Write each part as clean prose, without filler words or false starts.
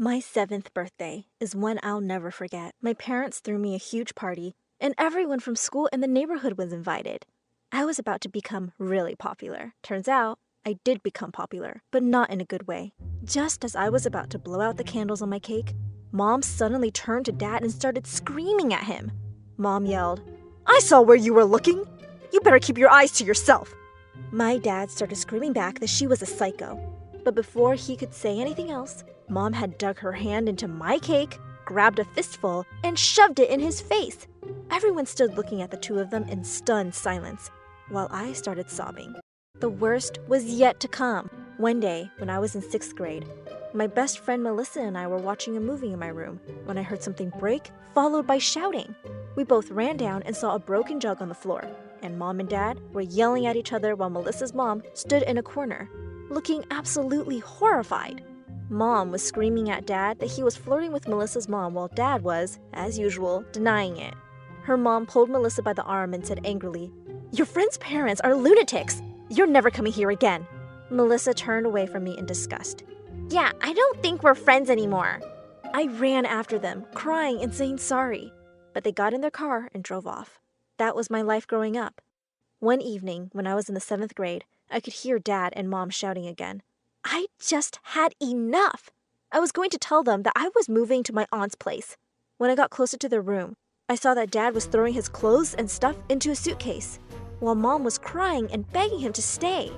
My 7th birthday is one I'll never forget. My parents threw me a huge party, and everyone from school and the neighborhood was invited. I was about to become really popular. Turns out, I did become popular, but not in a good way. Just as I was about to blow out the candles on my cake, Mom suddenly turned to Dad and started screaming at him. Mom yelled, "I saw where you were looking! You better keep your eyes to yourself!" My dad started screaming back that she was a psycho. But before he could say anything else, Mom had dug her hand into my cake, grabbed a fistful, and shoved it in his face. Everyone stood looking at the two of them in stunned silence, while I started sobbing. The worst was yet to come. One day, when I was in 6th grade, my best friend Melissa and I were watching a movie in my room when I heard something break, followed by shouting. We both ran down and saw a broken jug on the floor, and Mom and Dad were yelling at each other while Melissa's mom stood in a corner, looking absolutely horrified. Mom was screaming at Dad that he was flirting with Melissa's mom while Dad was, as usual, denying it. Her mom pulled Melissa by the arm and said angrily, "Your friend's parents are lunatics! You're never coming here again!" Melissa turned away from me in disgust. "Yeah, I don't think we're friends anymore." I ran after them, crying and saying sorry, but they got in their car and drove off. That was my life growing up. One evening, when I was in the 7th grade, I could hear Dad and Mom shouting again. I just had enough. I was going to tell them that I was moving to my aunt's place. When I got closer to their room, I saw that Dad was throwing his clothes and stuff into a suitcase, while Mom was crying and begging him to stay.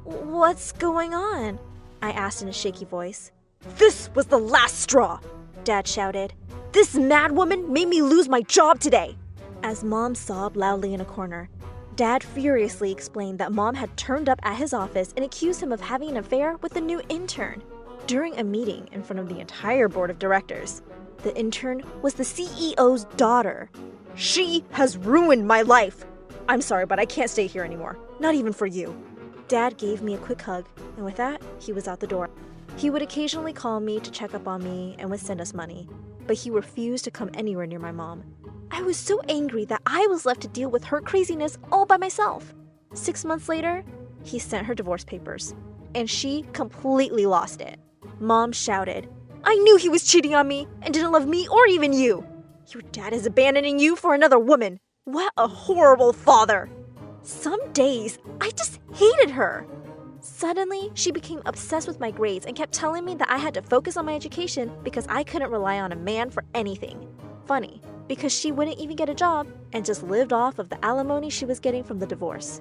"What's going on?" I asked in a shaky voice. "This was the last straw," Dad shouted. "This mad woman made me lose my job today." As Mom sobbed loudly in a corner, Dad furiously explained that Mom had turned up at his office and accused him of having an affair with the new intern. During a meeting in front of the entire board of directors, the intern was the CEO's daughter. "She has ruined my life. I'm sorry, but I can't stay here anymore. Not even for you." Dad gave me a quick hug, and with that, he was out the door. He would occasionally call me to check up on me and would send us money, but he refused to come anywhere near my mom. I was so angry that I was left to deal with her craziness all by myself. 6 months later, he sent her divorce papers, and she completely lost it. Mom shouted, "I knew he was cheating on me and didn't love me or even you. Your dad is abandoning you for another woman. What a horrible father." Some days, I just hated her. Suddenly, she became obsessed with my grades and kept telling me that I had to focus on my education because I couldn't rely on a man for anything. Funny, because she wouldn't even get a job and just lived off of the alimony she was getting from the divorce.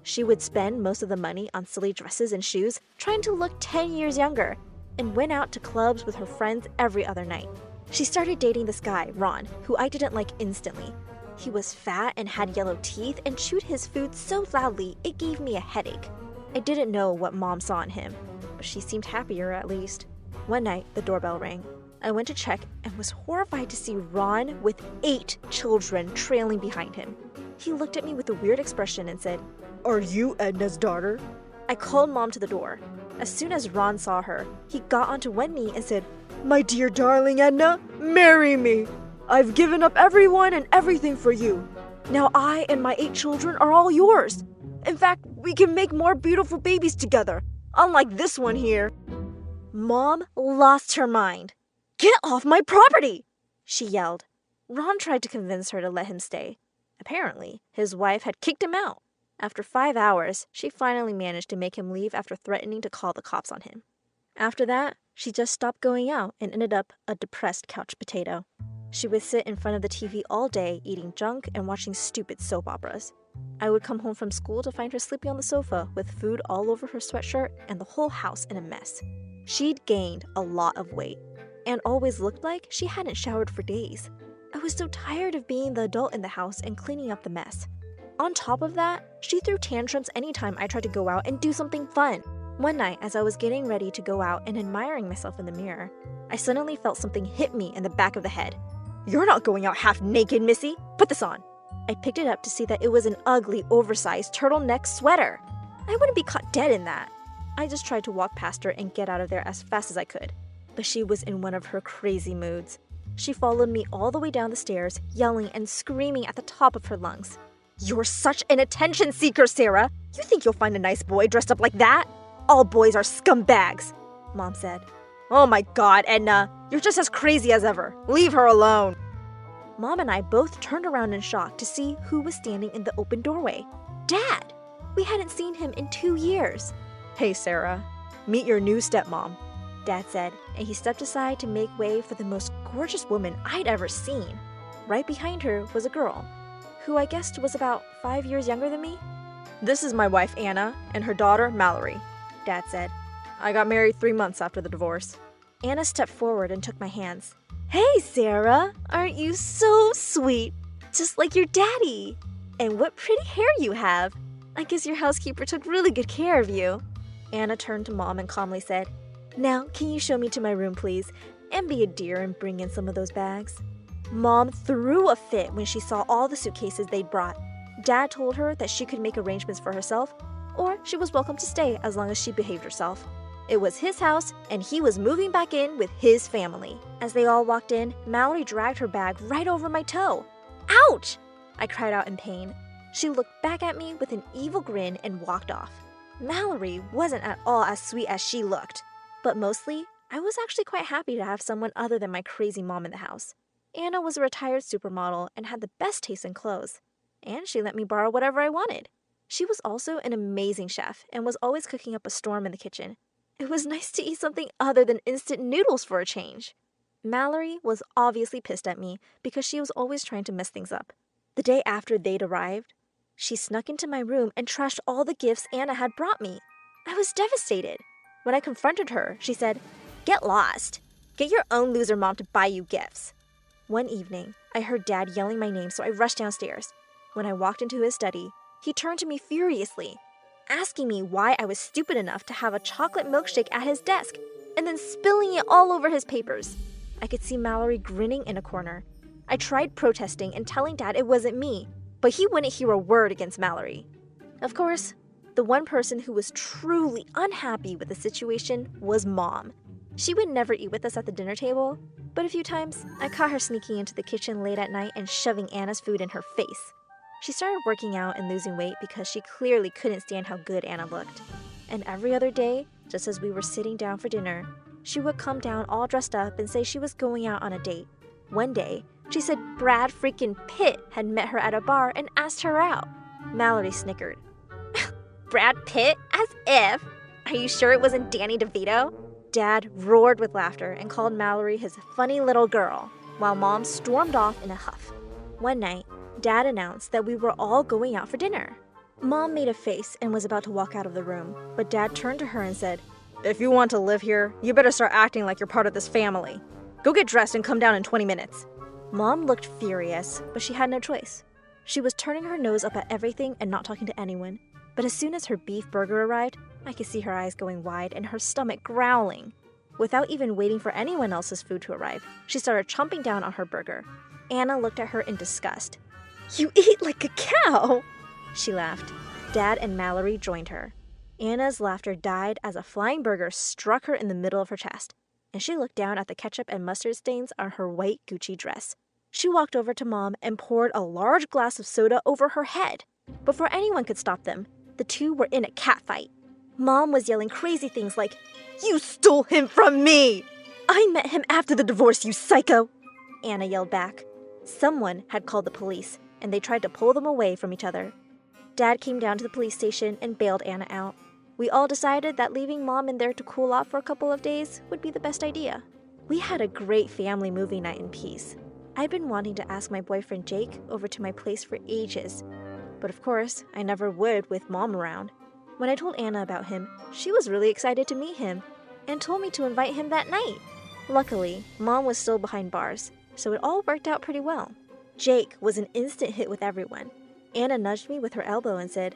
She would spend most of the money on silly dresses and shoes, trying to look 10 years younger, and went out to clubs with her friends every other night. She started dating this guy, Ron, who I didn't like instantly. He was fat and had yellow teeth and chewed his food so loudly it gave me a headache. I didn't know what Mom saw in him, but she seemed happier at least. One night, the doorbell rang. I went to check and was horrified to see Ron with 8 children trailing behind him. He looked at me with a weird expression and said, "Are you Edna's daughter?" I called Mom to the door. As soon as Ron saw her, he got onto one knee and said, "My dear darling Edna, marry me. I've given up everyone and everything for you. Now I and my 8 children are all yours. In fact, we can make more beautiful babies together, unlike this one here." Mom lost her mind. "Get off my property!" she yelled. Ron tried to convince her to let him stay. Apparently, his wife had kicked him out. After 5 hours, she finally managed to make him leave after threatening to call the cops on him. After that, she just stopped going out and ended up a depressed couch potato. She would sit in front of the TV all day eating junk and watching stupid soap operas. I would come home from school to find her sleeping on the sofa with food all over her sweatshirt and the whole house in a mess. She'd gained a lot of weight and always looked like she hadn't showered for days. I was so tired of being the adult in the house and cleaning up the mess. On top of that, she threw tantrums anytime I tried to go out and do something fun. One night, as I was getting ready to go out and admiring myself in the mirror, I suddenly felt something hit me in the back of the head. "You're not going out half naked, Missy. Put this on." I picked it up to see that it was an ugly, oversized turtleneck sweater. I wouldn't be caught dead in that. I just tried to walk past her and get out of there as fast as I could. But she was in one of her crazy moods. She followed me all the way down the stairs, yelling and screaming at the top of her lungs. "You're such an attention seeker, Sarah. You think you'll find a nice boy dressed up like that? All boys are scumbags," Mom said. Oh my god, Edna, you're just as crazy as ever. Leave her alone. Mom and I both turned around in shock to see who was standing in the open doorway. Dad! We hadn't seen him in 2 years. Hey, Sarah. Meet your new stepmom, Dad said, and he stepped aside to make way for the most gorgeous woman I'd ever seen. Right behind her was a girl, who I guessed was about 5 years younger than me. This is my wife, Anna, and her daughter, Mallory, Dad said. I got married 3 months after the divorce. Anna stepped forward and took my hands. Hey, Sarah, aren't you so sweet? Just like your daddy. And what pretty hair you have. I guess your housekeeper took really good care of you. Anna turned to Mom and calmly said, Now, can you show me to my room, please? And be a dear and bring in some of those bags. Mom threw a fit when she saw all the suitcases they'd brought. Dad told her that she could make arrangements for herself, or she was welcome to stay as long as she behaved herself. It was his house, and he was moving back in with his family. As they all walked in, Mallory dragged her bag right over my toe. Ouch! I cried out in pain. She looked back at me with an evil grin and walked off. Mallory wasn't at all as sweet as she looked, but mostly, I was actually quite happy to have someone other than my crazy mom in the house. Anna was a retired supermodel and had the best taste in clothes, and she let me borrow whatever I wanted. She was also an amazing chef and was always cooking up a storm in the kitchen. It was nice to eat something other than instant noodles for a change. Mallory was obviously pissed at me because she was always trying to mess things up. The day after they'd arrived, she snuck into my room and trashed all the gifts Anna had brought me. I was devastated. When I confronted her, she said, Get lost. Get your own loser mom to buy you gifts. One evening, I heard Dad yelling my name, so I rushed downstairs. When I walked into his study, he turned to me furiously, asking me why I was stupid enough to have a chocolate milkshake at his desk, and then spilling it all over his papers. I could see Mallory grinning in a corner. I tried protesting and telling Dad it wasn't me, but he wouldn't hear a word against Mallory. Of course, the one person who was truly unhappy with the situation was Mom. She would never eat with us at the dinner table, but a few times I caught her sneaking into the kitchen late at night and shoving Anna's food in her face. She started working out and losing weight because she clearly couldn't stand how good Anna looked. And every other day, just as we were sitting down for dinner, she would come down all dressed up and say she was going out on a date. One day, she said Brad freaking Pitt had met her at a bar and asked her out. Mallory snickered. Brad Pitt? As if! Are you sure it wasn't Danny DeVito? Dad roared with laughter and called Mallory his funny little girl, while Mom stormed off in a huff. One night, Dad announced that we were all going out for dinner. Mom made a face and was about to walk out of the room, but Dad turned to her and said, If you want to live here, you better start acting like you're part of this family. Go get dressed and come down in 20 minutes. Mom looked furious, but she had no choice. She was turning her nose up at everything and not talking to anyone. But as soon as her beef burger arrived, I could see her eyes going wide and her stomach growling. Without even waiting for anyone else's food to arrive, she started chomping down on her burger. Anna looked at her in disgust. You eat like a cow! She laughed. Dad and Mallory joined her. Anna's laughter died as a flying burger struck her in the middle of her chest, and she looked down at the ketchup and mustard stains on her white Gucci dress. She walked over to Mom and poured a large glass of soda over her head. Before anyone could stop them, the two were in a catfight. Mom was yelling crazy things like, You stole him from me! I met him after the divorce, you psycho! Anna yelled back. Someone had called the police, and they tried to pull them away from each other. Dad came down to the police station and bailed Anna out. We all decided that leaving Mom in there to cool off for a couple of days would be the best idea. We had a great family movie night in peace. I'd been wanting to ask my boyfriend Jake over to my place for ages, but of course, I never would with Mom around. When I told Anna about him, she was really excited to meet him and told me to invite him that night. Luckily, Mom was still behind bars, so it all worked out pretty well. Jake was an instant hit with everyone. Anna nudged me with her elbow and said,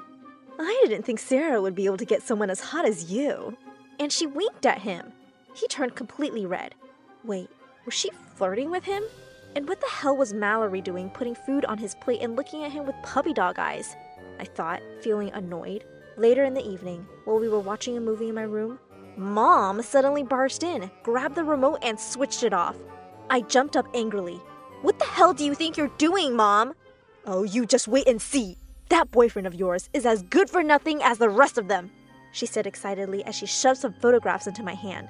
I didn't think Sarah would be able to get someone as hot as you. And she winked at him. He turned completely red. Wait, was she flirting with him? And what the hell was Mallory doing putting food on his plate and looking at him with puppy dog eyes? I thought, feeling annoyed. Later in the evening, while we were watching a movie in my room, Mom suddenly barged in, grabbed the remote, and switched it off. I jumped up angrily. What the hell do you think you're doing, Mom? Oh, you just wait and see. That boyfriend of yours is as good for nothing as the rest of them, she said excitedly as she shoved some photographs into my hand.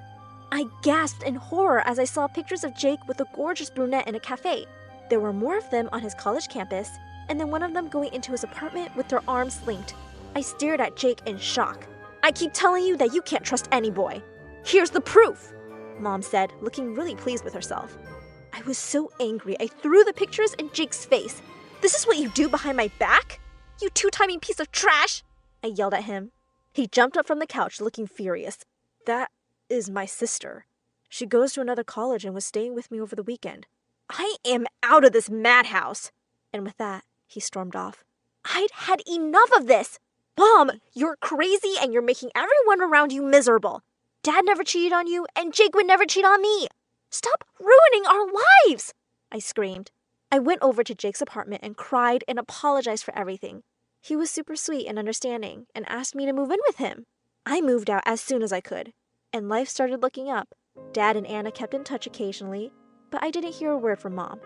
I gasped in horror as I saw pictures of Jake with a gorgeous brunette in a cafe. There were more of them on his college campus, and then one of them going into his apartment with their arms linked. I stared at Jake in shock. "I keep telling you that you can't trust any boy. Here's the proof," Mom said, looking really pleased with herself. I was so angry I threw the pictures in Jake's face. "This is what you do behind my back? You two-timing piece of trash!" I yelled at him. He jumped up from the couch looking furious. "That is my sister. She goes to another college and was staying with me over the weekend. I am out of this madhouse." And with that, he stormed off. I'd had enough of this. "Mom, you're crazy and you're making everyone around you miserable. Dad never cheated on you and Jake would never cheat on me. Stop ruining our lives," I screamed. I went over to Jake's apartment and cried and apologized for everything. He was super sweet and understanding and asked me to move in with him. I moved out as soon as I could, and life started looking up. Dad and Anna kept in touch occasionally, but I didn't hear a word from Mom.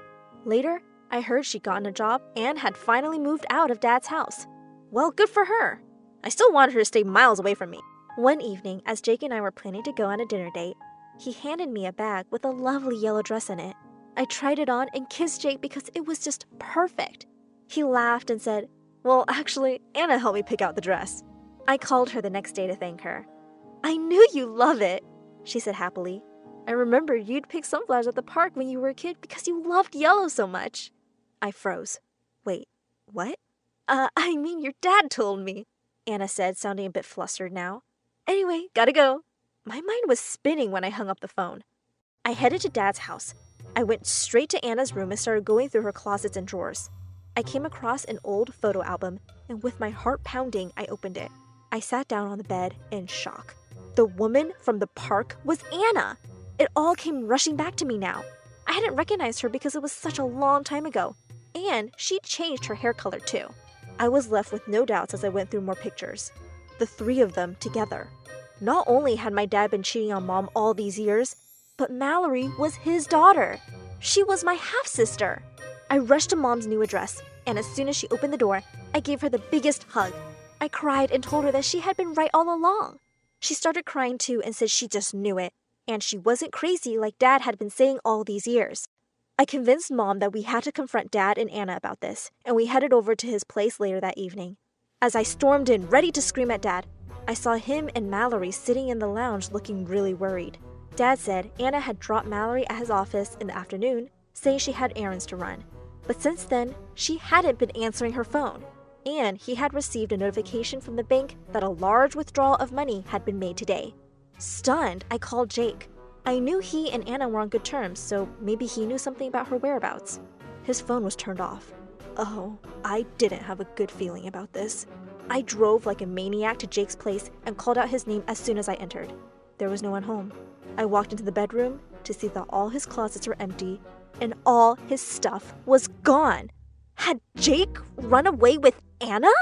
Later, I heard she'd gotten a job and had finally moved out of Dad's house. Well, good for her. I still wanted her to stay miles away from me. One evening, as Jake and I were planning to go on a dinner date, he handed me a bag with a lovely yellow dress in it. I tried it on and kissed Jake because it was just perfect. He laughed and said, "Well, actually, Anna helped me pick out the dress." I called her the next day to thank her. "I knew you'd love it," she said happily. "I remember you'd pick sunflowers at the park when you were a kid because you loved yellow so much." I froze. "Wait, what?" I mean your dad told me," Anna said, sounding a bit flustered now. "Anyway, gotta go." My mind was spinning when I hung up the phone. I headed to Dad's house. I went straight to Anna's room and started going through her closets and drawers. I came across an old photo album, and with my heart pounding, I opened it. I sat down on the bed in shock. The woman from the park was Anna. It all came rushing back to me now. I hadn't recognized her because it was such a long time ago, and she'd changed her hair color too. I was left with no doubts as I went through more pictures. The three of them together. Not only had my dad been cheating on Mom all these years, but Mallory was his daughter. She was my half-sister. I rushed to Mom's new address, and as soon as she opened the door, I gave her the biggest hug. I cried and told her that she had been right all along. She started crying too and said she just knew it, and she wasn't crazy like Dad had been saying all these years. I convinced Mom that we had to confront Dad and Anna about this, and we headed over to his place later that evening. As I stormed in, ready to scream at Dad, I saw him and Mallory sitting in the lounge looking really worried. Dad said Anna had dropped Mallory at his office in the afternoon, saying she had errands to run. But since then, she hadn't been answering her phone, and he had received a notification from the bank that a large withdrawal of money had been made today. Stunned, I called Jake. I knew he and Anna were on good terms, so maybe he knew something about her whereabouts. His phone was turned off. Oh, I didn't have a good feeling about this. I drove like a maniac to Jake's place and called out his name as soon as I entered. There was no one home. I walked into the bedroom to see that all his closets were empty and all his stuff was gone. Had Jake run away with Anna?